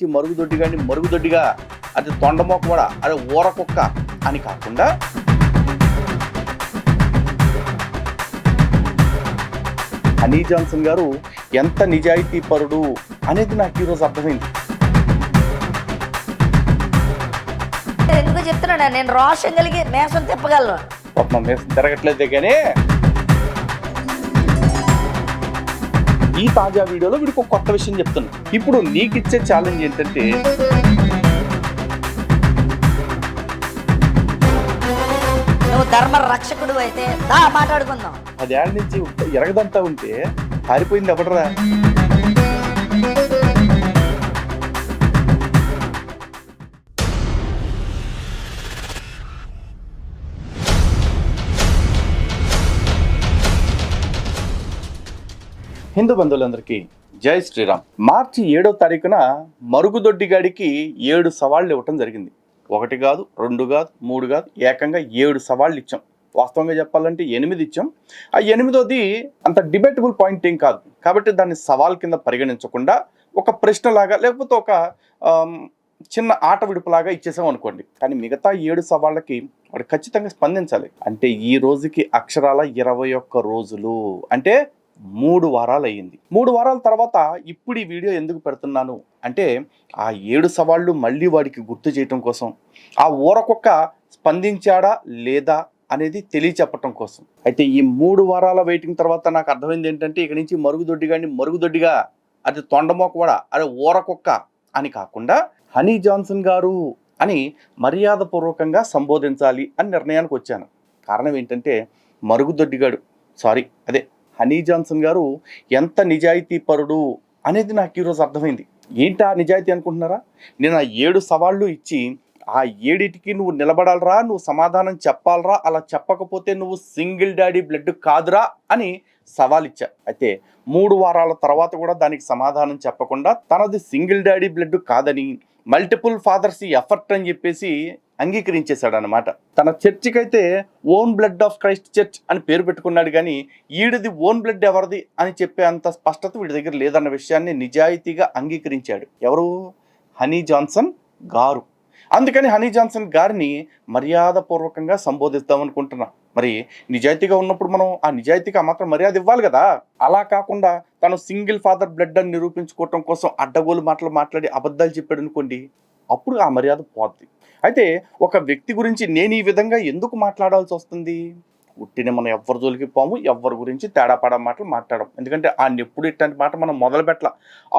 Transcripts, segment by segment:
మరుగుదొడ్డిగాని మరుగుదొడ్డిగా, అది తొండమొక్క కూడా, అది ఊరకుక్క అని కాకుండా హనీ జాన్సన్ గారు ఎంత నిజాయితీ పరుడు అనేది నాకు ఈరోజు అర్థమైంది. ఎందుకు చెప్తున్నాను, నేను రోషం కలిగి మేసం తిప్పగలను. పాపం మేసం తిరగట్లేదే కానీ ఈ తాజా వీడియోలో వీడికి ఒక కొత్త విషయం చెప్తున్నా. ఇప్పుడు నీకు ఇచ్చే ఛాలెంజ్ ఏంటంటే, నువ్వు ధర్మ రక్షకుడు అయితే మాట్లాడుకుందాం. 10 ఏళ్ళ నుంచి ఎరగదంతా ఉంటే పారిపోయింది ఎవడరా? హిందూ బంధువులందరికీ జై శ్రీరామ్. మార్చి 7వ తారీఖున మరుగుదొడ్డిగాడికి 7 సవాళ్ళు ఇవ్వటం జరిగింది. 1 కాదు, 2 కాదు, 3 కాదు, ఏకంగా 7 సవాళ్ళు ఇచ్చాం. వాస్తవంగా చెప్పాలంటే 8 ఇచ్చాం. ఆ 8వది అంత డిబేటబుల్ పాయింట్ ఏం కాదు కాబట్టి దాన్ని సవాల్ కింద పరిగణించకుండా ఒక ప్రశ్నలాగా లేకపోతే ఒక చిన్న ఆట విడుపులాగా ఇచ్చేసాం అనుకోండి. కానీ మిగతా 7 సవాళ్ళకి వాడు ఖచ్చితంగా స్పందించాలి. అంటే ఈ రోజుకి అక్షరాల 21 రోజులు, అంటే 3 వారాలు అయ్యింది. 3 వారాల తర్వాత ఇప్పుడు ఈ వీడియో ఎందుకు పెడుతున్నాను అంటే, ఆ 7 సవాళ్ళు మళ్ళీ వాడికి గుర్తు చేయటం కోసం, ఆ ఊరకొక్క స్పందించాడా లేదా అనేది తెలియచెప్పటం కోసం. అయితే ఈ 3 వారాల వెయిటింగ్ తర్వాత నాకు అర్థమైంది ఏంటంటే, ఇక నుంచి మరుగుదొడ్డిగాని మరుగుదొడ్డిగా, అది తొండమొక్క కూడా, అది ఊరకొక్క అని కాకుండా హనీ జాన్సన్ గారు అని మర్యాదపూర్వకంగా సంబోధించాలి అని నిర్ణయానికి వచ్చాను. కారణం ఏంటంటే, మరుగుదొడ్డిగాడు అదే హనీ జాన్సన్ గారు ఎంత నిజాయితీ పరుడు అనేది నాకు ఈరోజు అర్థమైంది. ఏంటి ఆ నిజాయితీ అనుకుంటున్నారా? నేను ఆ 7 సవాళ్ళు ఇచ్చి ఆ 7టికి నువ్వు నిలబడాలరా, నువ్వు సమాధానం చెప్పాలరా, అలా చెప్పకపోతే నువ్వు సింగిల్ డాడీ బ్లడ్ కాదురా అని సవాల్ ఇచ్చా. అయితే 3 వారాల తర్వాత కూడా దానికి సమాధానం చెప్పకుండా తనది సింగిల్ డాడీ బ్లడ్ కాదని, మల్టిపుల్ ఫాదర్స్ ఎఫర్ట్ అని చెప్పేసి అంగీకరించేశాడు అనమాట. తన చర్చికైతే own blood of Christ church అని పేరు పెట్టుకున్నాడు, కానీ ఈడిది ఓన్ బ్లడ్ ఎవరిది అని చెప్పే అంత స్పష్టత వీడి దగ్గర లేదన్న విషయాన్ని నిజాయితీగా అంగీకరించాడు. ఎవరు? హనీ జాన్సన్ గారు. అందుకని హనీ జాన్సన్ గారిని మర్యాదపూర్వకంగా సంబోధిద్దాం అనుకుంటున్నా. మరి నిజాయితీగా ఉన్నప్పుడు మనం ఆ నిజాయితీగా మాత్రం మర్యాద ఇవ్వాలి కదా. అలా కాకుండా తను సింగిల్ ఫాదర్ బ్లడ్ అని నిరూపించుకోవటం కోసం అడ్డగోలు మాటలు మాట్లాడి అబద్ధాలు చెప్పాడు అనుకోండి, అప్పుడు ఆ మర్యాద పోద్ది. అయితే ఒక వ్యక్తి గురించి నేను ఈ విధంగా ఎందుకు మాట్లాడాల్సి వస్తుంది? ఉట్టిన మనం ఎవ్వరి జోలికి పోము, ఎవ్వరి గురించి తేడాపాడా మాటలు మాట్లాడడం. ఎందుకంటే ఆడిని ఎప్పుడు ఇట్లాంటి మాట మనం మొదలుపెట్టాల.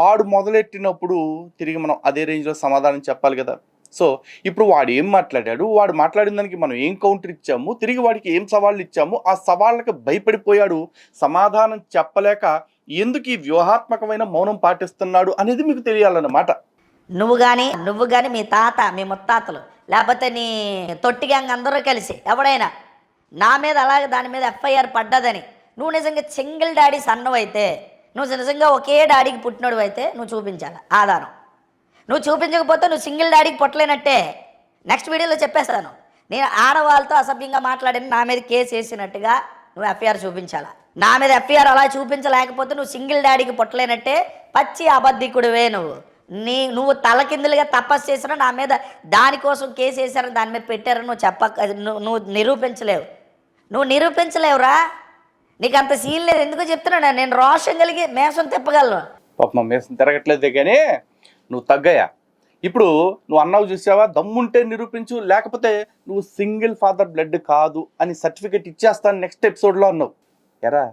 ఆడు మొదలెట్టినప్పుడు తిరిగి మనం అదే రేంజ్లో సమాధానం చెప్పాలి కదా. సో ఇప్పుడు వాడు ఏం మాట్లాడాడు, వాడు మాట్లాడిన దానికి మనం ఏం కౌంటర్ ఇచ్చాము, తిరిగి వాడికి ఏం సవాళ్ళు ఇచ్చాము, ఆ సవాళ్ళకి భయపడిపోయాడు, సమాధానం చెప్పలేక ఎందుకు ఈ వ్యూహాత్మకమైన మౌనం పాటిస్తున్నాడు అనేది మీకు తెలియాలన్నమాట. నువ్వు కానీ మీ తాత, మీ ముత్తాతలు, లేకపోతే నీ తొట్టి గ్యాంగ్ అందరూ కలిసి ఎవడైనా నా మీద అలాగే దాని మీద ఎఫ్ఐఆర్ పడ్డదని, నువ్వు నిజంగా సింగిల్ డాడీ సన్నవు అయితే, నువ్వు నిజంగా ఒకే డాడీకి పుట్టినడు అయితే నువ్వు చూపించాలి ఆధారం. నువ్వు చూపించకపోతే నువ్వు సింగిల్ డాడీకి పుట్టలేనట్టే. నెక్స్ట్ వీడియోలో చెప్పేస్తాను. నేను ఆడవాళ్ళతో అసభ్యంగా మాట్లాడిన నా మీద కేసు వేసినట్టుగా నువ్వు ఎఫ్ఐఆర్ చూపించాలా. నా మీద ఎఫ్ఐఆర్ అలా చూపించలేకపోతే నువ్వు సింగిల్ డాడీకి పుట్టలేనట్టే. పచ్చి అబద్ధికుడివే నువ్వు తలకిందులుగా తపస్సు చేసినా నా మీద దానికోసం కేసు వేసారని దాని మీద పెట్టారని నువ్వు నిరూపించలేవురా. నీకు అంత సీన్ లేదు. ఎందుకు చెప్తున్నాను, నేను రోషం కలిగి మేసం తిప్పగలను. పాపం మేసం తిరగట్లేదే కానీ నువ్వు తగ్గయా. ఇప్పుడు నువ్వు అన్నావు చూసావా, దమ్ముంటే నిరూపించు, లేకపోతే నువ్వు సింగిల్ ఫాదర్ బ్లడ్ కాదు అని సర్టిఫికేట్ ఇచ్చేస్తాను నెక్స్ట్ ఎపిసోడ్లో అన్నావు. ఎరా,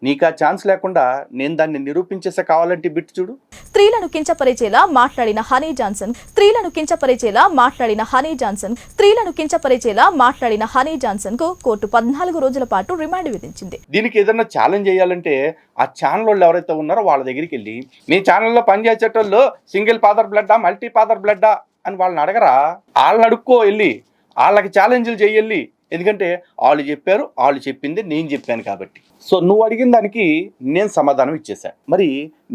నీకు ఆ ఛాన్స్ లేకుండా నేను దాన్ని నిరూపించేసే కావాలంటే బిట్ చూడు. స్త్రీలను కించపరిచేలా మాట్లాడిన హనీ జాన్సన్ కు కోర్టు 14 రోజుల పాటు రిమాండ్ విధించింది. దీనికి ఏదైనా ఛాలెంజ్ చేయాలంటే ఆ ఛానల్ వాళ్ళు ఎవరైతే ఉన్నారో వాళ్ళ దగ్గరికి వెళ్ళి, మీ ఛానల్లో పనిచేసేటోళ్ళు సింగిల్ ఫాదర్ బ్లడ్డా, మల్టీ ఫాదర్ బ్లడ్డా అని వాళ్ళని అడగరా. వాళ్ళని అడుక్కో వెళ్ళి, వాళ్ళకి ఛాలెంజ్లు చేయాలి. ఎందుకంటే వాళ్ళు చెప్పారు, వాళ్ళు చెప్పింది నేను చెప్పాను కాబట్టి. సో నువ్వు అడిగిన దానికి నేను సమాధానం ఇచ్చేసాను. మరి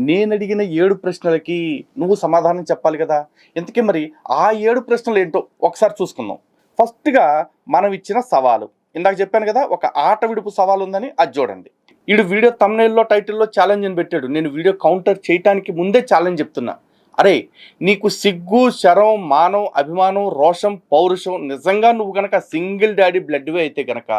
నేను అడిగిన 7 ప్రశ్నలకి నువ్వు సమాధానం చెప్పాలి కదా. ఇంతకీ మరి ఆ 7 ప్రశ్నలు ఏంటో ఒకసారి చూసుకుందాం. ఫస్ట్గా మనం ఇచ్చిన సవాలు ఇందాక చెప్పాను కదా, ఒక ఆట విడుపు సవాల్ ఉందని, అది చూడండి. వీడు వీడియో థంబ్నెయిల్లో టైటిల్లో ఛాలెంజ్ అని పెట్టాడు. నేను వీడియో కౌంటర్ చేయడానికి ముందే ఛాలెంజ్ చెప్తున్నా. అరే నీకు సిగ్గు, శరం, మానం, అభిమానం, రోషం, పౌరుషం నిజంగా నువ్వు గనక సింగిల్ డాడీ బ్లడ్వే అయితే గనక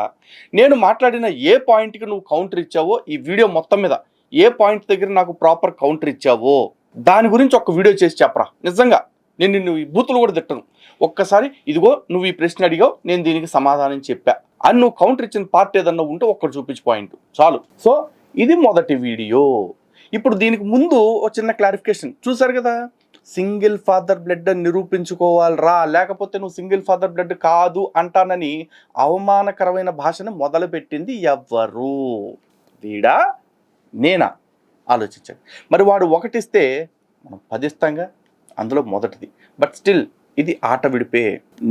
నేను మాట్లాడిన ఏ పాయింట్కి నువ్వు కౌంటర్ ఇచ్చావో ఈ వీడియో మొత్తం మీద ఏ పాయింట్ దగ్గర నాకు ప్రాపర్ కౌంటర్ ఇచ్చావో దాని గురించి ఒక వీడియో చేసి చెప్పరా. నిజంగా నేను నిన్ను ఈ బూతులు కూడా తిట్టను. ఒక్కసారి ఇదిగో నువ్వు ఈ ప్రశ్న అడిగావు, నేను దీనికి సమాధానం చెప్పా అని నువ్వు కౌంటర్ ఇచ్చిన పార్ట్ ఏదన్నా ఉంటే ఒక్కటి చూపించు పాయింట్ చాలు. సో ఇది మొదటి వీడియో. ఇప్పుడు దీనికి ముందు ఒక చిన్న క్లారిఫికేషన్ చూసారు కదా, సింగిల్ ఫాదర్ బ్లడ్ అని నిరూపించుకోవాలరా, లేకపోతే నువ్వు సింగిల్ ఫాదర్ బ్లడ్ కాదు అంటానని అవమానకరమైన భాషను మొదలుపెట్టింది ఎవ్వరు? వీడా నేనా? ఆలోచించండి. మరి వాడు ఒకటిస్తే మనం 10 ఇస్తాంగా, అందులో మొదటిది. బట్ స్టిల్ ఇది ఆట విడిపే.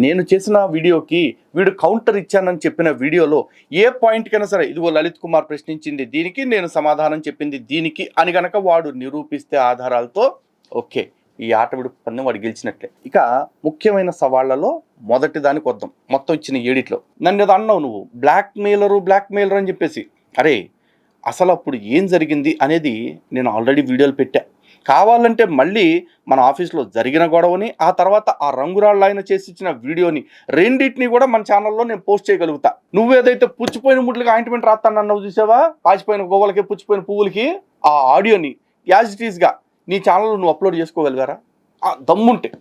నేను చేసిన వీడియోకి వీడు కౌంటర్ ఇచ్చానని చెప్పిన వీడియోలో ఏ పాయింట్కైనా సరే ఇదిగో లలిత్ కుమార్ ప్రశ్నించింది దీనికి, నేను సమాధానం చెప్పింది దీనికి అని గనక వాడు నిరూపిస్తే ఆధారాలతో ఓకే, ఈ ఆట విడుపు పందెం వాడు గెలిచినట్లే. ఇక ముఖ్యమైన సవాళ్లలో మొదటి దానికి వద్దాం. మొత్తం ఇచ్చిన ఏడిట్లో నన్ను ఏదో అన్నావు నువ్వు, బ్లాక్ మెయిలర్ అని చెప్పేసి. అరే అసలు అప్పుడు ఏం జరిగింది అనేది నేను ఆల్రెడీ వీడియోలు పెట్టా. కావాలంటే మళ్ళీ మన ఆఫీస్లో జరిగిన గొడవని, ఆ తర్వాత ఆ రంగురాళ్ళు ఆయన చేసి ఇచ్చిన వీడియోని, రెండింటిని కూడా మన ఛానల్లో నేను పోస్ట్ చేయగలుగుతా. నువ్వేదైతే పుచ్చిపోయిన ముట్లకి ఆయింట్మెంట్ రాస్తానన్నావు చూసావా, పాచిపోయిన గోవలకి పుచ్చిపోయిన పువ్వులకి, ఆ ఆడియోని యాజ్ ఇట్ ఈస్గా నీ ఛానల్లో నువ్వు అప్లోడ్ చేసుకోగలిగారా? దమ్ముంటే,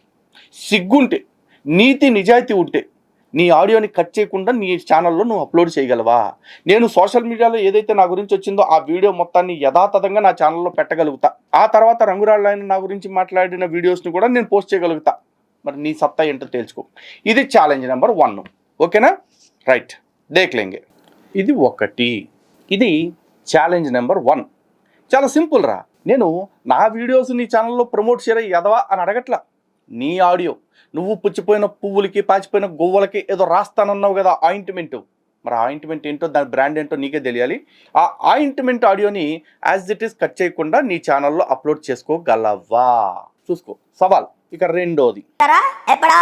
సిగ్గుంటే, నీతి నిజాయితీ ఉంటే నీ ఆడియోని కట్ చేయకుండా నీ ఛానల్లో నువ్వు అప్లోడ్ చేయగలవా? నేను సోషల్ మీడియాలో ఏదైతే నా గురించి వచ్చిందో ఆ వీడియో మొత్తాన్ని యథాతథంగా నా ఛానల్లో పెట్టగలుగుతా. ఆ తర్వాత రంగురాళ్ళు ఆయన నా గురించి మాట్లాడిన వీడియోస్ని కూడా నేను పోస్ట్ చేయగలుగుతా. మరి నీ సత్తా ఏంటో తెలుసుకో. ఇది ఛాలెంజ్ నెంబర్ 1. ఓకేనా? రైట్, దేఖ్లేంగే. ఇది ఒకటి. ఇది ఛాలెంజ్ నెంబర్ 1. చాలా సింపుల్ రా. నేను నా వీడియోస్ నీ ఛానల్లో ప్రమోట్ చేయరా ఎదవా అని అడగట్లా. నీ ఆడియో నువ్వు పుచ్చిపోయిన పువ్వులకి, పాచిపోయిన గొవ్వలకి ఏదో రాస్తానన్నావు కదా ఆయింట్మెంట్. మరి ఆయింట్మెంట్ ఏంటో, దాని బ్రాండ్ ఏంటో నీకే తెలియాలి. ఆ ఆయింట్మెంట్ ఆడియోని యాజ్ ఇట్ ఈస్ కట్ చేయకుండా నీ ఛానల్లో అప్లోడ్ చేసుకోగలవా? చూసుకో, సవాల్. ఇక రెండోది, ఎప్పుడా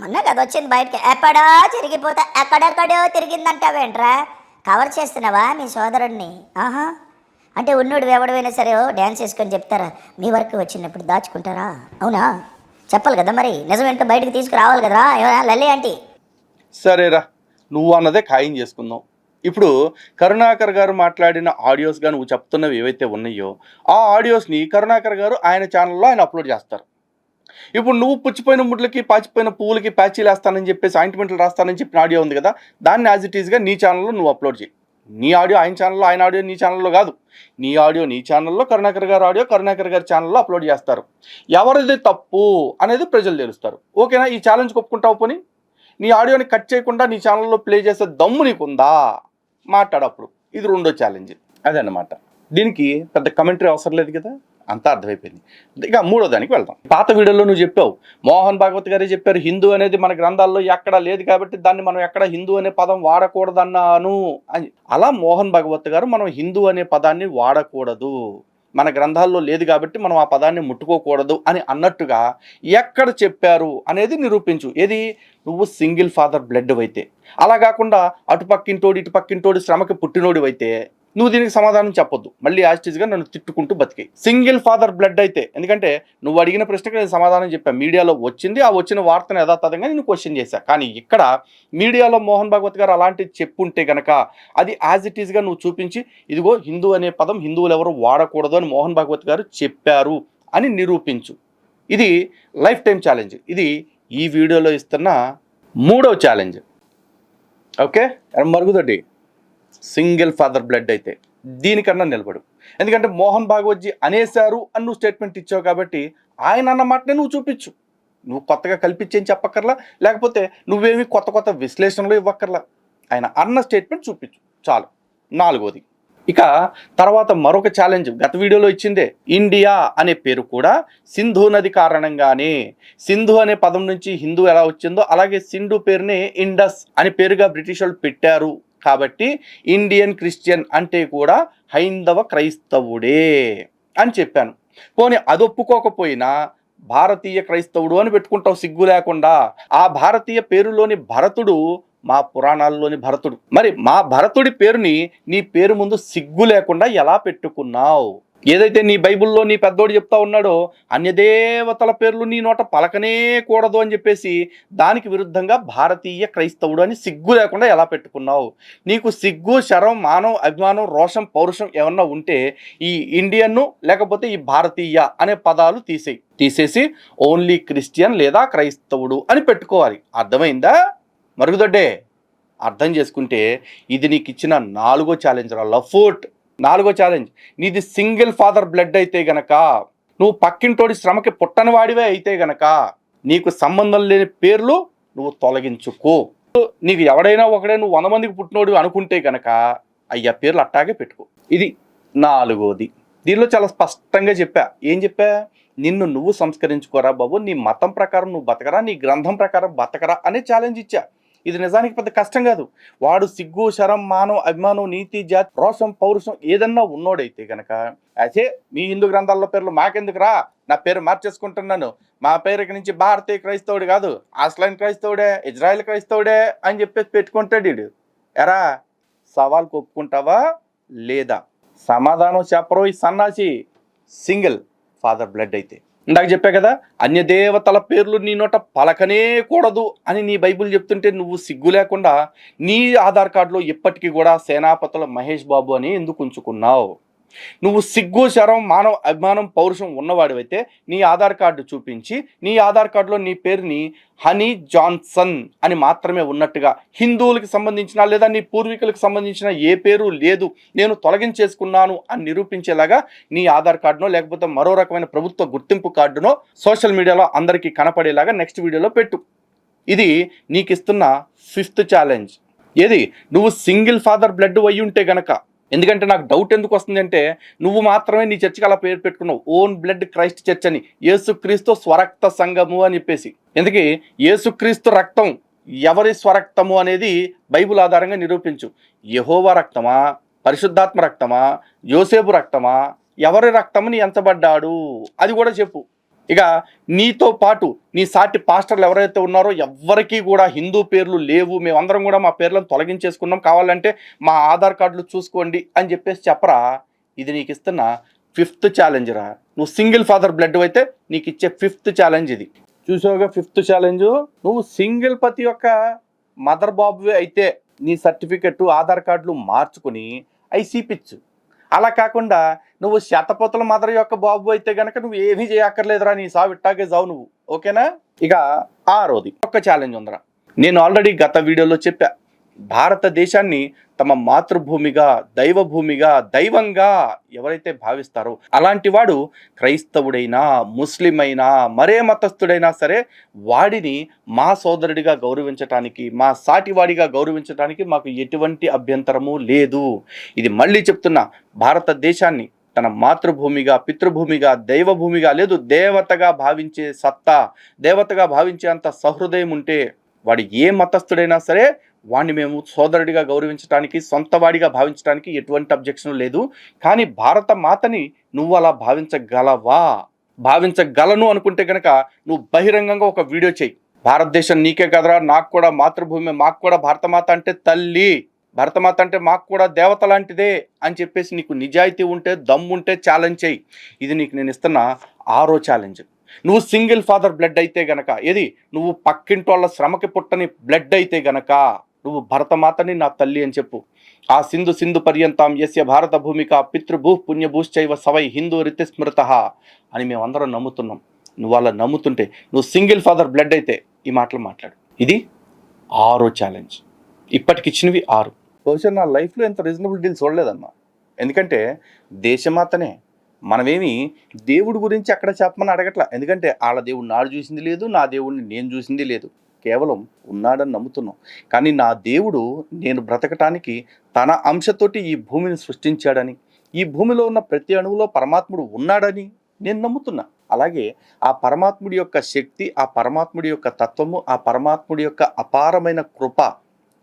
మొన్న కదా వచ్చింది బయటకి, ఎప్పుడో తిరిగిపోతా ఎక్కడెక్కడో తిరిగిందంటావేంట్రా? కవర్ చేస్తున్నావా మీ సోదరుడిని? ఆహా, అంటే ఉన్నోడు ఎవడైనా సరే డ్యాన్స్ చేసుకొని చెప్తారా? మీ వరకు వచ్చినప్పుడు దాచుకుంటారా? అవునా? చెప్పాలి కదా, మరి నిజమేంటో బయటకు తీసుకురావాలి కదరా లల్లి ఆంటీ. సరేరా, నువ్వు అన్నదే ఖాయం చేసుకుందాం. ఇప్పుడు కరుణాకర్ గారు మాట్లాడిన ఆడియోస్గా నువ్వు చెప్తున్నవి ఏవైతే ఉన్నాయో ఆ ఆడియోస్ని కరుణాకర్ గారు ఆయన ఛానల్లో ఆయన అప్లోడ్ చేస్తారు. ఇప్పుడు నువ్వు పుచ్చిపోయిన ముడ్లకి, పాచిపోయిన పువ్వులకి ప్యాచీలు వేస్తానని చెప్పేసి ఆయింట్మెంట్లు రాస్తానని చెప్పిన ఆడియో ఉంది కదా, దాన్ని యాజ్ ఇట్ ఈస్గా నీ ఛానల్లో నువ్వు అప్లోడ్ చేయి. నీ ఆడియో ఆయన ఛానల్లో, ఆయన ఆడియో నీ ఛానల్లో కాదు. నీ ఆడియో నీ ఛానల్లో, కరుణాకర్ గారు ఆడియో కరుణాకర్ గారి ఛానల్లో అప్లోడ్ చేస్తారు. ఎవరిది తప్పు అనేది ప్రజలు తెలుస్తారు. ఓకేనా? ఈ ఛాలెంజ్ ఒప్పుకుంటావు? పోనీ నీ ఆడియోని కట్ చేయకుండా నీ ఛానల్లో ప్లే చేసే దమ్ము నీకుందా? మాట్లాడప్పుడు. ఇది రెండో ఛాలెంజ్. అదన్నమాట. దీనికి పెద్ద కమెంటరీ అవసరం లేదు కదా, అంతా అర్థమైపోయింది. ఇక మూడో దానికి వెళ్దాం. పాత వీడియోలో నువ్వు చెప్పావు, మోహన్ భాగవత్ గారే చెప్పారు హిందూ అనేది మన గ్రంథాల్లో ఎక్కడా లేదు కాబట్టి దాన్ని మనం ఎక్కడ హిందూ అనే పదం వాడకూడదన్నాను అని. అలా మోహన్ భాగవత్ గారు మనం హిందూ అనే పదాన్ని వాడకూడదు, మన గ్రంథాల్లో లేదు కాబట్టి మనం ఆ పదాన్ని ముట్టుకోకూడదు అని అన్నట్టుగా ఎక్కడ చెప్పారు అనేది నిరూపించు. ఏది? నువ్వు సింగిల్ ఫాదర్ బ్లడ్ అయితే. అలా కాకుండా అటుపక్కింటోడు ఇటుపక్కింటోడు శ్రమకి పుట్టినోడు అయితే నువ్వు దీనికి సమాధానం చెప్పొద్దు. మళ్ళీ యాస్టీస్గా నన్ను తిట్టుకుంటూ బతికి. సింగిల్ ఫాదర్ బ్లడ్ అయితే, ఎందుకంటే నువ్వు అడిగిన ప్రశ్నకి నేను సమాధానం చెప్పాను. మీడియాలో వచ్చింది, ఆ వచ్చిన వార్తను యథాతథంగా నేను క్వశ్చన్ చేశాను. కానీ ఇక్కడ మీడియాలో మోహన్ భాగవత్ గారు అలాంటివి చెప్పుంటే గనక అది యాజ్ ఇట్ ఈస్గా నువ్వు చూపించి ఇదిగో హిందూ అనే పదం హిందువులు ఎవరు వాడకూడదు అని మోహన్ భాగవత్ గారు చెప్పారు అని నిరూపించు. ఇది లైఫ్ టైం ఛాలెంజ్. ఇది ఈ వీడియోలో ఇస్తున్న మూడవ ఛాలెంజ్. ఓకే? మరుగుదొడ్డి సింగిల్ ఫాదర్ బ్లడ్ అయితే దీనికన్నా నిలబడు. ఎందుకంటే మోహన్ భాగవత్జీ అనేశారు అని నువ్వు స్టేట్మెంట్ ఇచ్చావు కాబట్టి ఆయన అన్న మాటనే నువ్వు చూపించు. నువ్వు కొత్తగా కల్పించేం చెప్పక్కర్లా, లేకపోతే నువ్వేమి కొత్త కొత్త విశ్లేషణలు ఇవ్వక్కర్లా. ఆయన అన్న స్టేట్మెంట్ చూపించు చాలు. నాలుగోది, ఇక తర్వాత మరొక ఛాలెంజ్ గత వీడియోలో ఇచ్చిందే. ఇండియా అనే పేరు కూడా సింధు నది కారణంగానే, సింధు అనే పదం నుంచి హిందూ ఎలా వచ్చిందో అలాగే సింధు పేరుని ఇండస్ అని పేరుగా బ్రిటిష్ వాళ్ళు పెట్టారు కాబట్టి ఇండియన్ క్రిస్టియన్ అంటే కూడా హైందవ క్రైస్తవుడే అని చెప్పాను. పోనీ అది ఒప్పుకోకపోయినా భారతీయ క్రైస్తవుడు అని పెట్టుకుంటావు సిగ్గు లేకుండా. ఆ భారతీయ పేరులోని భరతుడు మా పురాణాల్లోని భరతుడు. మరి మా భరతుడి పేరుని నీ పేరు ముందు సిగ్గు లేకుండా ఎలా పెట్టుకున్నావు? ఏదైతే నీ బైబిల్లో నీ పెద్దోడు చెప్తా ఉన్నాడో అన్యదేవతల పేర్లు నీ నోట పలకనే కూడదు అని చెప్పేసి దానికి విరుద్ధంగా భారతీయ క్రైస్తవుడు అని సిగ్గు లేకుండా ఎలా పెట్టుకున్నావు? నీకు సిగ్గు, శరం, మానం, అభిమానం, రోషం, పౌరుషం ఏమన్నా ఉంటే ఈ ఇండియన్ను లేకపోతే ఈ భారతీయ అనే పదాలు తీసేసి ఓన్లీ క్రిస్టియన్ లేదా క్రైస్తవుడు అని పెట్టుకోవాలి. అర్థమైందా మరుగుదొడ్డే? అర్థం చేసుకుంటే ఇది నీకు ఇచ్చిన 4వ ఛాలెంజ్ రా లఫోట్. 4వ ఛాలెంజ్, నీది సింగిల్ ఫాదర్ బ్లడ్ అయితే గనక, నువ్వు పక్కింటోడి శ్రమకి పుట్టని వాడివే అయితే గనక నీకు సంబంధం లేని పేర్లు నువ్వు తొలగించుకో. నీకు ఎవడైనా ఒకడే నువ్వు 100 మందికి పుట్టినోడు అనుకుంటే గనక అయ్యా పేర్లు అట్టాగే పెట్టుకో. ఇది 4వది. దీనిలో చాలా స్పష్టంగా చెప్పా. ఏం చెప్పా? నిన్ను నువ్వు సంస్కరించుకోరా బాబు, నీ మతం ప్రకారం నువ్వు బతకరా, నీ గ్రంథం ప్రకారం బతకరా అనే ఛాలెంజ్ ఇచ్చా. ఇది నిజానికి పెద్ద కష్టం కాదు. వాడు సిగ్గు, శరం, మానం, అభిమానం, నీతి, జాతి, రోషం, పౌరుషం ఏదన్నా ఉన్నోడైతే గనక అదే మీ హిందూ గ్రంథాల్లో పేర్లు మాకెందుకురా, నా పేరు మార్చేసుకుంటున్నాను, మా పేరుకి నుంచి భారతీయ క్రైస్తవుడు కాదు, అస్లైన్ క్రైస్తవుడే, ఇజ్రాయెల్ క్రైస్తవుడే అని చెప్పేసి పెట్టుకుంటాడు వీడు. ఎరా సవాల్ ఒప్పుకుంటావా లేదా? సమాధానం చెప్పరు ఈ సన్నాసి. సింగిల్ ఫాదర్ బ్లడ్ అయితే ఇందాక చెప్పా కదా, అన్య దేవతల పేర్లు నీ నోట పలకనే కూడదు అని నీ బైబిల్ చెప్తుంటే నువ్వు సిగ్గు లేకుండా నీ ఆధార్ కార్డులో ఇప్పటికీ కూడా సేనాపతుల మహేష్ బాబు అని ఎందుకు ఉంచుకున్నావు? నువ్వు సిగ్గు, శరం, మానవ అభిమానం, పౌరుషం ఉన్నవాడివైతే నీ ఆధార్ కార్డు చూపించి నీ ఆధార్ కార్డులో నీ పేరుని హనీ జాన్సన్ అని మాత్రమే ఉన్నట్టుగా, హిందువులకి సంబంధించిన లేదా నీ పూర్వీకులకు సంబంధించిన ఏ పేరు లేదు, నేను తొలగించేసుకున్నాను అని నిరూపించేలాగా నీ ఆధార్ కార్డునో లేకపోతే మరో రకమైన ప్రభుత్వ గుర్తింపు కార్డునో సోషల్ మీడియాలో అందరికీ కనపడేలాగా నెక్స్ట్ వీడియోలో పెట్టు. ఇది నీకు ఇస్తున్న 5th ఛాలెంజ్. ఏది? నువ్వు సింగిల్ ఫాదర్ బ్లడ్ అయ్యి ఉంటే గనక. ఎందుకంటే నాకు డౌట్ ఎందుకు వస్తుంది అంటే, నువ్వు మాత్రమే నీ చర్చికి అలా పేరు పెట్టుకున్నావు, ఓన్ బ్లడ్ క్రైస్ట్ చర్చ్ అని, యేసుక్రీస్తు స్వరక్త సంఘము అని చెప్పేసి. ఎందుకు? యేసుక్రీస్తు రక్తం ఎవరి స్వరక్తము అనేది బైబిల్ ఆధారంగా నిరూపించు. యెహోవా రక్తమా, పరిశుద్ధాత్మ రక్తమా, యోసేపు రక్తమా, ఎవరి రక్తమని ఎంచబడ్డాడు అది కూడా చెప్పు. ఇక నీతో పాటు నీ సాటి పాస్టర్లు ఎవరైతే ఉన్నారో ఎవ్వరికీ కూడా హిందూ పేర్లు లేవు, మేమందరం కూడా మా పేర్లను తొలగించేసుకున్నాం, కావాలంటే మా ఆధార్ కార్డులు చూసుకోండి అని చెప్పేసి చెప్పరా. ఇది నీకు ఇస్తున్న 5th ఛాలెంజ్ రా. నువ్వు సింగిల్ ఫాదర్ బ్లడ్ అయితే నీకు ఇచ్చే 5th ఛాలెంజ్ ఇది. చూసావుగా 5th ఛాలెంజ్? నువ్వు సింగిల్ పతి యొక్క మదర్ బాబువే అయితే నీ సర్టిఫికెట్, ఆధార్ కార్డులు మార్చుకుని అవి చూపించు. అలా కాకుండా నువ్వు శతపతుల మదర్ యొక్క బాబు అయితే గనక నువ్వు ఏమీ చేయక్కర్లేదురా, నీ సావు ఇట్టాగే జావు నువ్వు. ఓకేనా? ఇక 6వది ఒక ఛాలెంజ్ ఉందిరా. నేను ఆల్రెడీ గత వీడియోలో చెప్పా, భారతదేశాన్ని తమ మాతృభూమిగా, దైవభూమిగా, దైవంగా ఎవరైతే భావిస్తారో అలాంటి వాడు క్రైస్తవుడైనా, ముస్లిం అయినా, మరే మతస్థుడైనా సరే వాడిని మా సోదరుడిగా గౌరవించటానికి, మా సాటివాడిగా గౌరవించడానికి మాకు ఎటువంటి అభ్యంతరము లేదు. ఇది మళ్ళీ చెప్తున్నా, భారతదేశాన్ని తన మాతృభూమిగా, పితృభూమిగా, దైవభూమిగా, లేదు దేవతగా భావించే సత్తా, దేవతగా భావించే అంత సహృదయం ఉంటే వాడు ఏ మతస్థుడైనా సరే వాడిని మేము సోదరుడిగా గౌరవించడానికి, సొంతవాడిగా భావించడానికి ఎటువంటి అబ్జెక్షన్ లేదు. కానీ భారత మాతని నువ్వు అలా భావించగలవా? భావించగలను అనుకుంటే కనుక నువ్వు బహిరంగంగా ఒక వీడియో చేయి. భారతదేశం నీకే కదరా, నాకు కూడా మాతృభూమి, మాకు కూడా భారతమాత అంటే తల్లి, భరతమాత అంటే మాకు కూడా దేవత లాంటిదే అని చెప్పేసి నీకు నిజాయితీ ఉంటే, దమ్ముంటే ఛాలెంజ్ చేయి. ఇది నీకు నేను ఇస్తున్న 6వ ఛాలెంజ్. నువ్వు సింగిల్ ఫాదర్ బ్లడ్ అయితే గనక, ఏది నువ్వు పక్కింటి వాళ్ళ శ్రమకి పుట్టని బ్లడ్ అయితే గనక నువ్వు భరతమాతని నా తల్లి అని చెప్పు. ఆ సింధు పర్యంతం యస్య భారత భూమిక పితృభూ పుణ్యభూశ్చైవ సవై హిందూ రీతి స్మృత అని మేమందరం నమ్ముతున్నాం. నువ్వు అలా నమ్ముతుంటే, నువ్వు సింగిల్ ఫాదర్ బ్లడ్ అయితే ఈ మాటలు మాట్లాడు. ఇది 6వ ఛాలెంజ్. ఇప్పటికి ఇచ్చినవి 6. బహుశా నా లైఫ్లో ఎంత రీజనబుల్ డీల్ చూడలేదమ్మా. ఎందుకంటే దేశమాతనే, మనమేమి దేవుడి గురించి అక్కడ చెప్పమని అడగట్లా. ఎందుకంటే వాళ్ళ దేవుడు నాడు చూసింది లేదు, నా దేవుడిని నేను చూసింది లేదు. కేవలం ఉన్నాడని నమ్ముతున్నాం. కానీ నా దేవుడు నేను బ్రతకటానికి తన అంశతోటి ఈ భూమిని సృష్టించాడని, ఈ భూమిలో ఉన్న ప్రతి అణువులో పరమాత్ముడు ఉన్నాడని నేను నమ్ముతున్నా. అలాగే ఆ పరమాత్ముడి యొక్క శక్తి, ఆ పరమాత్ముడి యొక్క తత్వము, ఆ పరమాత్ముడి యొక్క అపారమైన కృప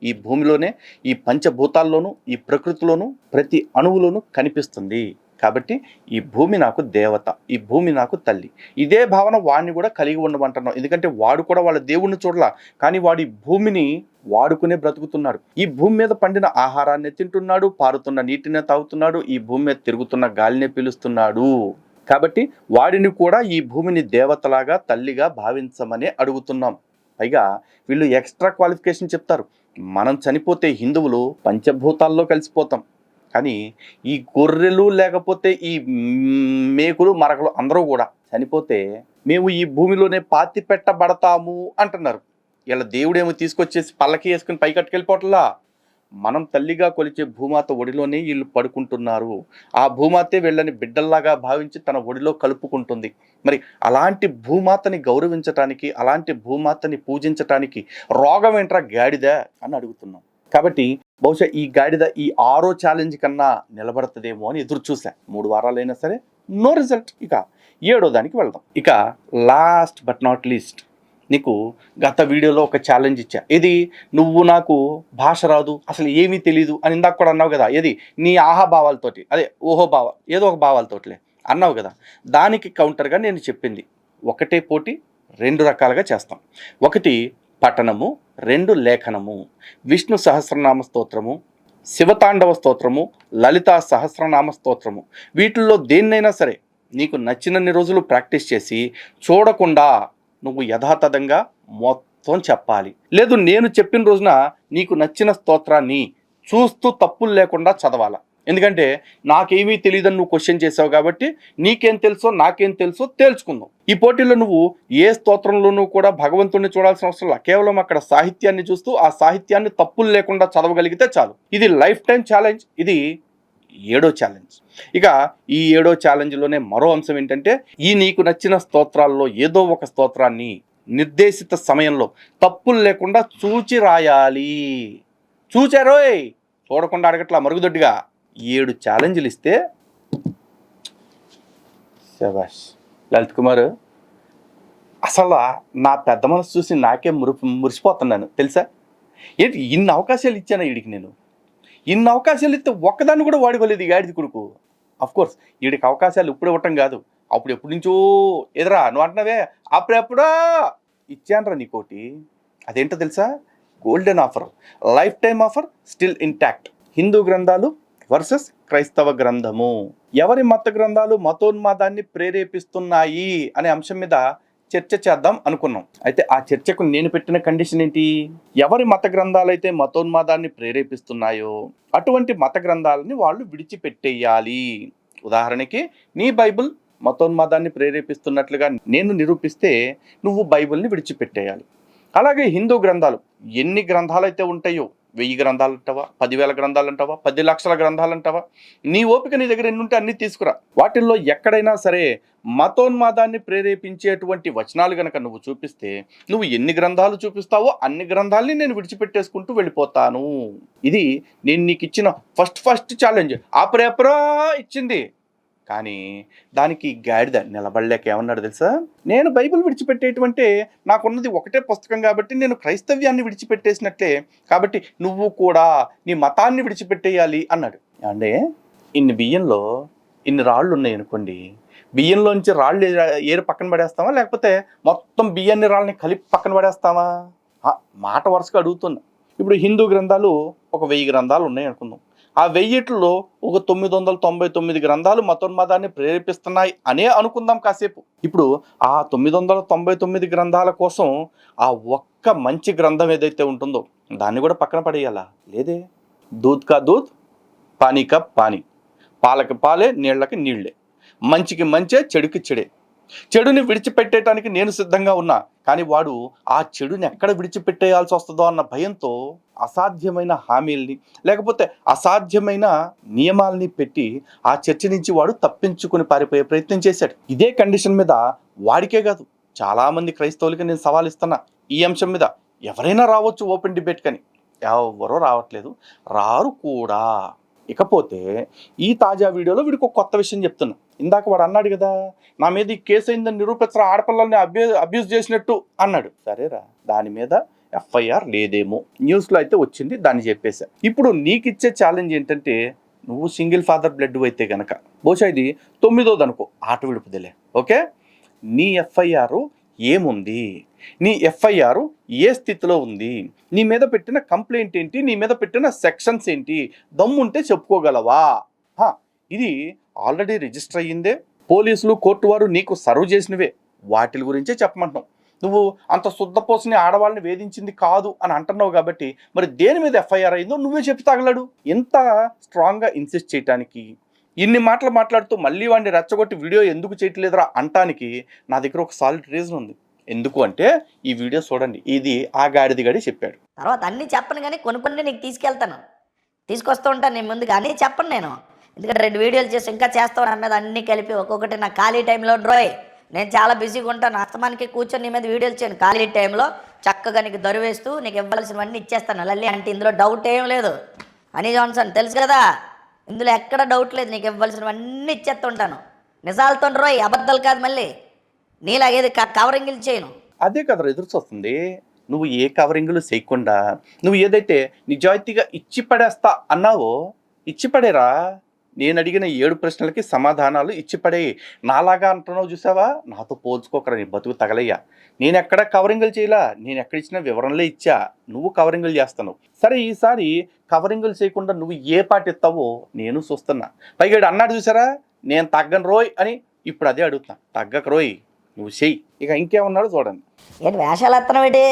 ఈ భూమిలోనే, ఈ పంచభూతాల్లోనూ, ఈ ప్రకృతిలోనూ, ప్రతి అణువులోనూ కనిపిస్తుంది. కాబట్టి ఈ భూమి నాకు దేవత, ఈ భూమి నాకు తల్లి. ఇదే భావన వాడిని కూడా కలిగి ఉండమంటున్నాం. ఎందుకంటే వాడు కూడా వాళ్ళ దేవుణ్ణి చూడలా, కానీ వాడు ఈ భూమిని వాడుకునే బ్రతుకుతున్నాడు. ఈ భూమి మీద పండిన ఆహారాన్ని తింటున్నాడు, పారుతున్న నీటినే తాగుతున్నాడు, ఈ భూమి మీద తిరుగుతున్న గాలినే పీలుస్తున్నాడు. కాబట్టి వాడిని కూడా ఈ భూమిని దేవతలాగా తల్లిగా భావించమని అడుగుతున్నాం. పైగా వీళ్ళు ఎక్స్ట్రా క్వాలిఫికేషన్ చెప్తారు. మనం చనిపోతే హిందువులు పంచభూతాల్లో కలిసిపోతాం, కానీ ఈ గొర్రెలు లేకపోతే ఈ మేకులు మరకలు అందరూ కూడా చనిపోతే మేము ఈ భూమిలోనే పాతి పెట్టబడతాము అంటున్నారు. ఇలా దేవుడేమో తీసుకొచ్చేసి పల్లకి వేసుకుని పైకట్టుకెళ్ళిపోవట్లా. మనం తల్లిగా కొలిచే భూమాత ఒడిలోనే వీళ్ళు పడుకుంటున్నారు. ఆ భూమాతే వీళ్ళని బిడ్డల్లాగా భావించి తన ఒడిలో కలుపుకుంటుంది. మరి అలాంటి భూమాతని గౌరవించటానికి, అలాంటి భూమాతని పూజించటానికి రోగం ఏంట్రా గాడిద అని అడుగుతున్నాం. కాబట్టి బహుశా ఈ గాడిద ఈ 6వ ఛాలెంజ్ కన్నా నిలబడుతుందేమో అని ఎదురు చూసా. 3 వారాలైనా సరే నో రిజల్ట్. ఇక 7వ దానికి వెళ్దాం. ఇక లాస్ట్ బట్ నాట్ లీస్ట్, నీకు గత వీడియోలో ఒక ఛాలెంజ్ ఇచ్చా. ఇది నువ్వు నాకు భాష రాదు, అసలు ఏమీ తెలీదు అని ఇందాక కూడా అన్నావు కదా. ఏది నీ ఆహాభావాలతోటి, అదే ఓహో భావ ఏదో ఒక భావాలతోటిలే అన్నావు కదా. దానికి కౌంటర్గా నేను చెప్పింది, ఒకటే పోటీ 2 రకాలుగా చేస్తాం. ఒకటి పఠనము, 2 లేఖనము. విష్ణు సహస్రనామ స్తోత్రము, శివతాండవ స్తోత్రము, లలితా సహస్రనామ స్తోత్రము. వీటిల్లో దేన్నైనా సరే నీకు నచ్చినన్ని రోజులు ప్రాక్టీస్ చేసి చూడకుండా నువ్వు యథాతథంగా మొత్తం చెప్పాలి. లేదు నేను చెప్పిన రోజున నీకు నచ్చిన స్తోత్రాన్ని చూస్తూ తప్పులు లేకుండా చదవాలా. ఎందుకంటే నాకేమీ తెలియదని నువ్వు క్వశ్చన్ చేసావు కాబట్టి నీకేం తెలుసో నాకేం తెలుసో తేల్చుకుందాం. ఈ పోటీలో నువ్వు ఏ స్తోత్రంలోనూ కూడా భగవంతుడిని చూడాల్సిన అవసరం లేదు. కేవలం అక్కడ సాహిత్యాన్ని చూస్తూ ఆ సాహిత్యాన్ని తప్పులు లేకుండా చదవగలిగితే చాలు. ఇది లైఫ్ టైం ఛాలెంజ్. ఇది 7వ ఛాలెంజ్. ఇక ఈ 7వ ఛాలెంజ్లోనే మరో అంశం ఏంటంటే, ఈ నీకు నచ్చిన స్తోత్రాల్లో ఏదో ఒక స్తోత్రాన్ని నిర్దేశిత సమయంలో తప్పులు లేకుండా చూచి రాయాలి. చూచారోయ్, చూడకుండా అడగట్లా మరుగుదొడ్డిగా. 7 ఛాలెంజ్లు ఇస్తే శభాష్ లలిత్ కుమార్, అసలు నా పెద్ద మనసు చూసి నాకే మురిసిపోతున్నాను తెలుసా. ఏంటి ఇన్ని అవకాశాలు ఇచ్చాను వీడికి నేను. ఇన్ని అవకాశాలు ఇస్తే ఒక్కదాన్ని కూడా వాడుకోలేదు ఈ గాడిది కొడుకు. అఫ్కోర్స్ వీడికి అవకాశాలు ఇప్పుడు ఇవ్వటం కాదు, అప్పుడు ఎప్పటి నుంచో ఎదురా నువ్వు అంటున్నావే అప్పుడెప్పుడో ఇచ్చానరా నీకోటి. అదేంటో తెలుసా, golden offer, life time offer, still intact. Hindu గ్రంథాలు వర్సెస్ క్రైస్తవ గ్రంథము. ఎవరి మత గ్రంథాలు మతోన్మాదాన్ని ప్రేరేపిస్తున్నాయి అనే అంశం మీద చర్చ చేద్దాం అనుకున్నాం. అయితే ఆ చర్చకు నేను పెట్టిన కండిషన్ ఏంటి, ఎవరి మత గ్రంథాలు అయితే మతోన్మాదాన్ని ప్రేరేపిస్తున్నాయో అటువంటి మత గ్రంథాలని వాళ్ళు విడిచిపెట్టేయాలి. ఉదాహరణకి నీ బైబిల్ మతోన్మాదాన్ని ప్రేరేపిస్తున్నట్లుగా నేను నిరూపిస్తే నువ్వు బైబిల్ని విడిచిపెట్టేయాలి. అలాగే హిందూ గ్రంథాలు ఎన్ని గ్రంథాలు అయితే ఉంటాయో, 1000 గ్రంథాలు అంటావా, 10,000 గ్రంథాలు అంటావా, 10 లక్షల గ్రంథాలు అంటావా, నీ ఓపిక నీ దగ్గర ఎన్ని ఉంటే అన్ని తీసుకురా. వాటిల్లో ఎక్కడైనా సరే మతోన్మాదాన్ని ప్రేరేపించేటువంటి వచనాలు గనక నువ్వు చూపిస్తే నువ్వు ఎన్ని గ్రంథాలు చూపిస్తావో అన్ని గ్రంథాలని నేను విడిచిపెట్టేసుకుంటూ వెళ్ళిపోతాను. ఇది నేను నీకు ఇచ్చిన ఫస్ట్ ఛాలెంజ్. ఆ పేపరా ఇచ్చింది, కానీ దానికి గాడిద నిలబడలేక ఏమన్నాడు తెలుసా, నేను బైబిల్ విడిచిపెట్టేటువంటి నాకున్నది ఒకటే పుస్తకం కాబట్టి నేను క్రైస్తవ్యాన్ని విడిచిపెట్టేసినట్లే, కాబట్టి నువ్వు కూడా నీ మతాన్ని విడిచిపెట్టేయాలి అన్నాడు. అంటే ఇన్ని బియ్యంలో ఇన్ని రాళ్ళు ఉన్నాయి అనుకోండి, బియ్యంలోంచి రాళ్ళు ఏరు పక్కన పడేస్తావా, లేకపోతే మొత్తం బియ్యాన్ని రాళ్ళని కలిపి పక్కన పడేస్తావా? మాట వరుసగా అడుగుతున్నా. ఇప్పుడు హిందూ గ్రంథాలు ఒక 1000 గ్రంథాలు ఉన్నాయి అనుకుందాం. ఆ 1000లో ఒక 999 గ్రంథాలు మతోన్మాదాన్ని ప్రేరేపిస్తున్నాయి అనే అనుకుందాం కాసేపు. ఇప్పుడు ఆ 999 గ్రంథాల కోసం ఆ ఒక్క మంచి గ్రంథం ఏదైతే ఉంటుందో దాన్ని కూడా పక్కన పడేయాలా? లేదే. దూద్ కా దూద్, పానీ కా పానీ, పాలకి పాలే, నీళ్ళకి నీళ్లే, మంచికి మంచే, చెడుకి చెడే. చెడుని విడిచిపెట్టేయటానికి నేను సిద్ధంగా ఉన్నా, కానీ వాడు ఆ చెడుని ఎక్కడ విడిచిపెట్టేయాల్సి వస్తుందో అన్న భయంతో అసాధ్యమైన హామీల్ని లేకపోతే అసాధ్యమైన నియమాల్ని పెట్టి ఆ చర్చ నుంచి వాడు తప్పించుకుని పారిపోయే ప్రయత్నం చేశాడు. ఇదే కండిషన్ మీద వాడికే కాదు, చాలామంది క్రైస్తవులకి నేను సవాల్ ఇస్తున్నా ఈ అంశం మీద. ఎవరైనా రావచ్చు ఓపెన్ డిబేట్, కానీ ఎవరో రావట్లేదు, రారు కూడా. ఇకపోతే ఈ తాజా వీడియోలో వీడికి ఒక కొత్త విషయం చెప్తున్నా. ఇందాక వాడు అన్నాడు కదా, నా మీద ఈ కేసు అయిందని నిరూపించరా, ఆడపిల్లల్ని అబ్యూజ్ చేసినట్టు అన్నాడు. సరేరా, దాని మీద ఎఫ్ఐఆర్ లేదేమో, న్యూస్లో అయితే వచ్చింది, దాన్ని చెప్పేశా. ఇప్పుడు నీకు ఇచ్చే ఛాలెంజ్ ఏంటంటే నువ్వు సింగిల్ ఫాదర్ బ్లడ్ అయితే గనక బహుశా ఇది 9వ అనుకో, ఆట విడుపుదలే. ఓకే, నీ ఎఫ్ఐఆర్ ఏముంది, నీ ఎఫ్ఐఆర్ ఏ స్థితిలో ఉంది, నీ మీద పెట్టిన కంప్లైంట్ ఏంటి, నీ మీద పెట్టిన సెక్షన్స్ ఏంటి, దమ్ముంటే చెప్పుకోగలవా? ఇది ఆల్రెడీ రిజిస్టర్ అయ్యిందే, పోలీసులు కోర్టు వారు నీకు సర్వ్ చేసినవే, వాటి గురించే చెప్పమంటున్నావు. నువ్వు అంత శుద్ధపోసని ఆడవాళ్ళని వేధించింది కాదు అని అంటున్నావు కాబట్టి మరి దేని మీద ఎఫ్ఐఆర్ అయిందో నువ్వే చెప్పి తగలడు. ఎంత స్ట్రాంగ్గా ఇన్సిస్ట్ చేయటానికి, ఇన్ని మాటలు మాట్లాడుతూ మళ్ళీ వాడిని రెచ్చగొట్టి వీడియో ఎందుకు చేయట్లేదురా అంటానికి నా దగ్గర ఒక సాలిడ్ రీజన్ ఉంది. ఎందుకు అంటే ఈ వీడియో చూడండి, ఇది ఆ గాడిది గడి చెప్పాడు. తర్వాత అన్నీ చెప్పను కానీ కొన్ని నీకు తీసుకొస్తూ ఉంటాను నేను ముందు, కానీ చెప్పను నేను. ఎందుకంటే 2 వీడియోలు చేసి ఇంకా చేస్తావు నా మీద అన్నీ కలిపి ఒక్కొక్కటి నా ఖాళీ టైంలో డ్రోయ్. నేను చాలా బిజీగా ఉంటాను, అస్తమానికి కూర్చొని నీ మీద వీడియోలు చేయను. ఖాళీ టైంలో చక్కగా నీకు దొరివేస్తూ నీకు ఇవ్వాల్సినవన్నీ ఇచ్చేస్తాను లల్లి. అంటే ఇందులో డౌట్ ఏం లేదు. హనీ జాన్సన్ తెలుసు కదా, ఇందులో ఎక్కడ డౌట్ లేదు. నీకు ఇవ్వాల్సినవన్నీ ఇచ్చేస్తుంటాను. నిజాలతో రోయ్, అబద్ధాలు కాదు. మళ్ళీ నీలాగేది కవరింగ్లు చేయను. అదే కదా ఎదురు చూస్తుంది. నువ్వు ఏ కవరింగ్లు చేయకుండా నువ్వు ఏదైతే నిజాయితీగా ఇచ్చి పడేస్తా అన్నావో ఇచ్చి పడేరా. నేను అడిగిన 7 ప్రశ్నలకి సమాధానాలు ఇచ్చి పడే. నాలాగా అంటున్నావు చూసావా, నాతో పోల్చుకోకరా, నీ బతుకు తగలయ్యా. నేను ఎక్కడ కవరింగులు చేయలా, నేను ఎక్కడ ఇచ్చిన వివరణలే ఇచ్చా, నువ్వు కవరింగులు చేస్తాను. సరే, ఈసారి కవరింగులు చేయకుండా నువ్వు ఏ పాట ఇస్తావో నేను చూస్తున్నా. పైగా అన్నాడు చూసారా, నేను తగ్గను రోయ్ అని. ఇప్పుడు అదే అడుగుతున్నా, తగ్గక రోయ్, నువ్వు చెయ్యి. ఇక ఇంకేమన్నాడు చూడండి. ఏంటి వేషాలు ఎత్తనం ఏంటి?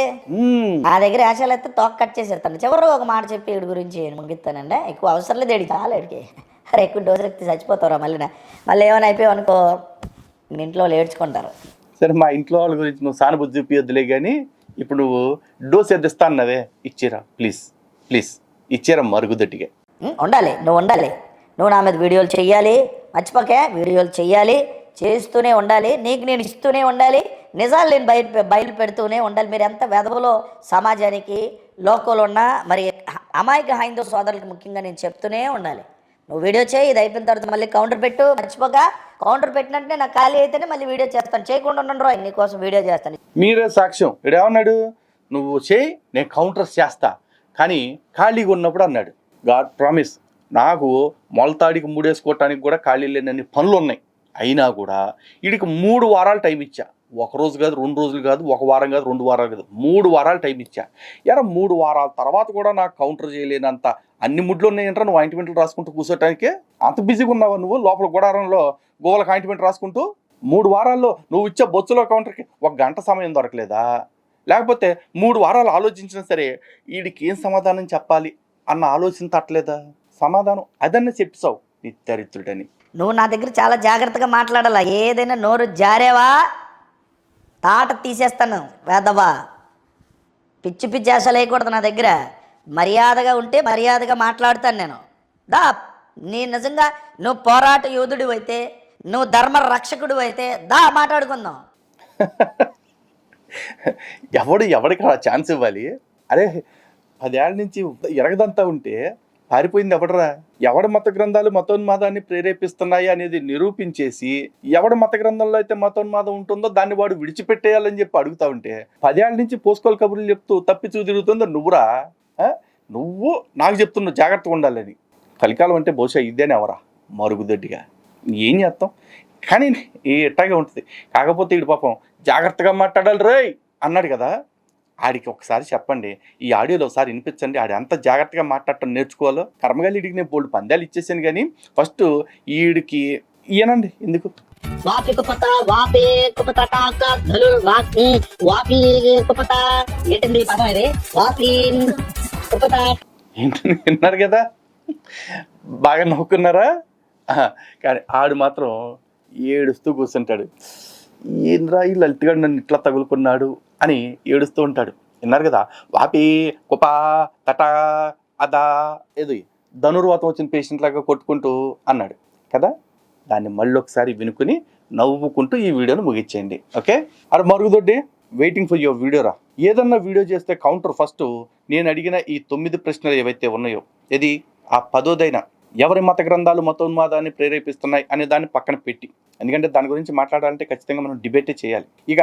నా దగ్గర వేషాలు ఎత్తే తోక కట్ చేసేస్తాను. చివరి ఒక మాట చెప్పి వీడి గురించి ముగిస్తానండి. ఎక్కువ అవసరం లేదు, ఏడికి చాలా ఏడికి. అరే ఎక్కువ డోసులు ఎత్తి చచ్చిపోతారా మళ్ళీ ఏమైనా అయిపోయావు అనుకో, మీ ఇంట్లో వాళ్ళు ఏడ్చుకుంటారు. సరే, మా ఇంట్లో వాళ్ళ గురించి నువ్వు సానుభూతి చూపియొద్దులే కానీ ఇప్పుడు నువ్వు డోస్ ఎద్దిస్తా అన్నవే, ఇచ్చేరా ప్లీజ్ ప్లీజ్, ఇచ్చేరా మరుగుదొడ్డిగా. ఉండాలి, నువ్వు నా మీద వీడియోలు చెయ్యాలి, మర్చిపోకే. వీడియోలు చెయ్యాలి, చేస్తూనే ఉండాలి, నీకు నేను ఇస్తూనే ఉండాలి, నిజాలు నేను బయలు పెడుతూనే ఉండాలి. మీరు ఎంత వెధవలో సమాజానికి లోకంలో ఉన్న మరి అమాయక హైందవ సోదరులకు ముఖ్యంగా నేను చెప్తూనే ఉండాలి. నువ్వు వీడియో చేయి, ఇది అయిపోయిన తర్వాత మళ్ళీ కౌంటర్ పెట్టు, మర్చిపోక. కౌంటర్ పెట్టినట్టే నాకు ఖాళీ అయితేనే మళ్ళీ వీడియో చేస్తాను, చేయకుండా ఉండను రోయ్, నీకోసం వీడియో చేస్తాను. మీరే సాక్ష్యం. ఇడేమన్నాడు, నువ్వు చేయి నేను కౌంటర్స్ చేస్తా, కానీ ఖాళీగా ఉన్నప్పుడు అన్నాడు. గాడ్ ప్రామిస్, నాకు మొలతాడికి మూడేసుకోవటానికి కూడా ఖాళీ లేనన్ని పనులు ఉన్నాయి. అయినా కూడా వీడికి 3 వారాలు టైం ఇచ్చా. 1 రోజు కాదు, 2 రోజులు కాదు, 1 వారం కాదు, 2 వారాలు కాదు, 3 వారాలు టైం ఇచ్చా. 3 వారాల తర్వాత కూడా నాకు కౌంటర్ చేయలేనంత అన్ని ముడ్లు ఉన్నాయంటారా నువ్వు ఆయింట్మెంట్లు రాసుకుంటూ కూర్చోటానికి? అంత బిజీగా ఉన్నావా నువ్వు లోపల గుడారంలో గోవలకు ఆయింట్మెంట్ రాసుకుంటూ? 3 వారాల్లో నువ్వు ఇచ్చే బొచ్చులో కౌంటర్కి 1 గంట సమయం దొరకలేదా? లేకపోతే 3 వారాలు ఆలోచించినా సరే వీడికి ఏం సమాధానం చెప్పాలి అన్న ఆలోచన తట్టలేదా? సమాధానం అదన్నీ చెప్పావు నీ దరిద్రుడని. నువ్వు నా దగ్గర చాలా జాగ్రత్తగా మాట్లాడాలా. ఏదైనా నోరు జారేవా తాట తీసేస్తాను వేదవా. పిచ్చి పిచ్చి ఆశలు వేయకూడదు నా దగ్గర. మర్యాదగా ఉంటే మర్యాదగా మాట్లాడుతాను నేను. దా, నీ నిజంగా నువ్వు పోరాట యోధుడు అయితే, నువ్వు ధర్మ రక్షకుడు అయితే దా మాట్లాడుకుందాం. ఎవడికి ఆ ఛాన్స్ ఇవ్వాలి? అరే 10 ఏళ్ళ నుంచి ఎరగదంతా ఉంటే పారిపోయింది ఎవడరా? ఎవడ మత గ్రంథాలు మతోన్మాదాన్ని ప్రేరేపిస్తున్నాయి అనేది నిరూపించేసి, ఎవడ మత గ్రంథంలో అయితే మతోన్మాదం ఉంటుందో దాన్ని వాడు విడిచిపెట్టేయాలని చెప్పి అడుగుతా ఉంటే 10 ఏళ్ళ నుంచి పోసుకోలు కబుర్లు చెప్తూ తప్పిచూ తిరుగుతుందో నువ్వురా. నువ్వు నాకు చెప్తున్నావు జాగ్రత్తగా ఉండాలని. కలికాలం అంటే బహుశా ఇదేనే ఎవరా మరుగుదొడ్డిగా ఏం చేస్తాం. కానీ ఎట్టాగే ఉంటుంది. కాకపోతే వీడు పాపం జాగ్రత్తగా మాట్లాడాలి రేయ్ అన్నాడు కదా, ఆడికి ఒకసారి చెప్పండి, ఈ ఆడియోలో ఒకసారి వినిపించండి, ఆడి అంత జాగ్రత్తగా మాట్లాడటం నేర్చుకోవాలో. కర్మగాలి వీడికి నేను 4 పందాలు ఇచ్చేసాను, కానీ ఫస్ట్ ఈడికి ఇయనండి. ఎందుకు విన్నారు కదా, బాగా నవ్వుకున్నారా? కానీ ఆడు మాత్రం ఏడుస్తూ కూర్చుంటాడు. ఏంద్రా ఈ లలితగాడు నన్ను ఇట్లా తగులుకున్నాడు అని ఏడుస్తూ ఉంటాడు. విన్నారు కదా, వాపి కుపా తటా అదా ఏదో ధనుర్వాతం వచ్చిన పేషెంట్ లాగా కొట్టుకుంటూ అన్నాడు కదా. దాన్ని మళ్ళీ ఒకసారి వినుకుని నవ్వుకుంటూ ఈ వీడియోను ముగించేయండి. ఓకే, అది మరుగుదొడ్డి వెయిటింగ్ ఫర్ యువర్ వీడియో రా. ఏదన్నా వీడియో చేస్తే కౌంటర్ ఫస్ట్ నేను అడిగిన ఈ 9 ప్రశ్నలు ఏవైతే ఉన్నాయో, ఇది ఆ 10వదైనా ఎవరి మత గ్రంథాలు మతోన్మాదాన్ని ప్రేరేపిస్తున్నాయి అనే దాన్ని పక్కన పెట్టి, ఎందుకంటే దాని గురించి మాట్లాడాలంటే ఖచ్చితంగా మనం డిబేటే చేయాలి. ఇక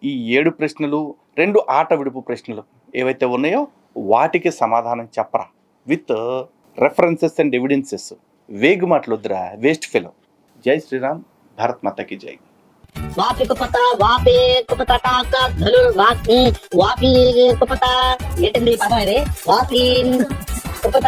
ఈ 7 ప్రశ్నలు 2 ఆట విడుపు ప్రశ్నలు ఏవైతే ఉన్నాయో వాటికి సమాధానం చెప్పరా విత్ రెఫరెన్సెస్ అండ్ ఎవిడెన్సెస్. వేగు మాటలు వద్దురా, వేస్ట్ ఫెలో. జై శ్రీరామ్, భారత్ మాతాకి జై. వాపి కుపత వాపి కుపత కాక ధనుర్ వాపి వాపి కుపత ఏంటండి ఈ పదం ఇది వాపి కుపత